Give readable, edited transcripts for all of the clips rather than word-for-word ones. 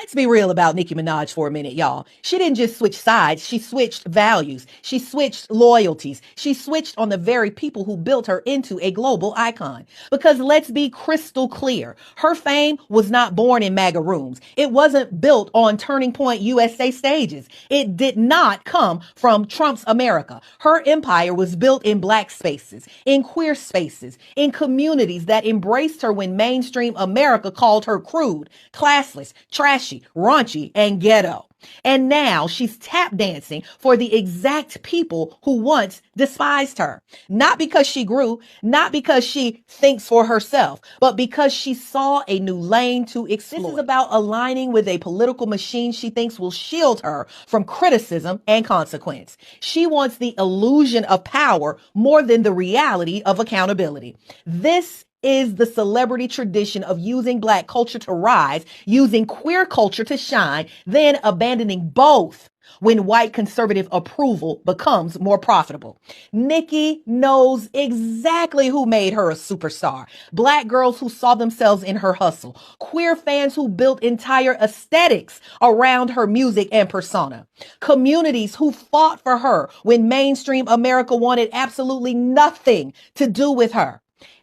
Let's be real about Nicki Minaj for a minute, y'all. She didn't just switch sides, she switched values. She switched loyalties. She switched on the very people who built her into a global icon. Because let's be crystal clear, her fame was not born in MAGA rooms. It wasn't built on Turning Point USA stages. It did not come from Trump's America. Her empire was built in black spaces, in queer spaces, in communities that embraced her when mainstream America called her crude, classless, trashy, raunchy, and ghetto. And now she's tap dancing for the exact people who once despised her. Not because she grew, not because she thinks for herself, but because she saw a new lane to explore. This is about aligning with a political machine she thinks will shield her from criticism and consequence. She wants the illusion of power more than the reality of accountability. This is the celebrity tradition of using black culture to rise, using queer culture to shine, then abandoning both when white conservative approval becomes more profitable. Nicki knows exactly who made her a superstar. Black girls who saw themselves in her hustle. Queer fans who built entire aesthetics around her music and persona. Communities who fought for her when mainstream America wanted absolutely nothing to do with her.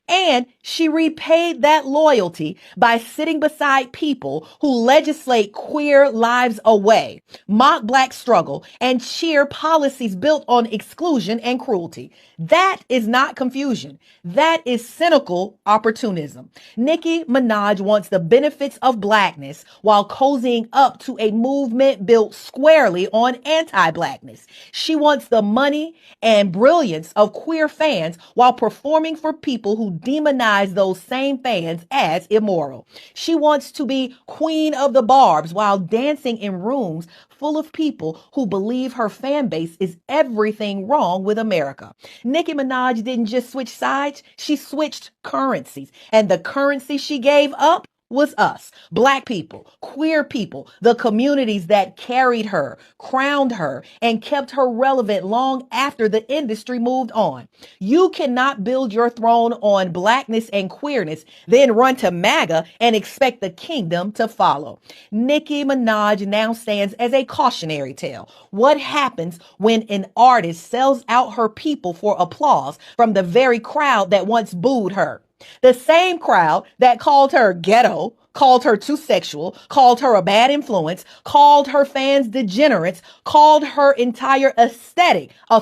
And she repaid that loyalty by sitting beside people who legislate queer lives away, mock black struggle, and cheer policies built on exclusion and cruelty. That is not confusion. That is cynical opportunism. Nicki Minaj wants the benefits of blackness while cozying up to a movement built squarely on anti-blackness. She wants the money and brilliance of queer fans while performing for people who demonize those same fans as immoral. She wants to be queen of the barbs while dancing in rooms full of people who believe her fan base is everything wrong with America. Nicki Minaj didn't just switch sides, she switched currencies. And the currency she gave up was us, black people, queer people, the communities that carried her, crowned her, and kept her relevant long after the industry moved on. You cannot build your throne on blackness and queerness, then run to MAGA and expect the kingdom to follow. Nicki Minaj now stands as a cautionary tale. What happens when an artist sells out her people for applause from the very crowd that once booed her? The same crowd that called her ghetto, called her too sexual, called her a bad influence, called her fans degenerates, called her entire aesthetic a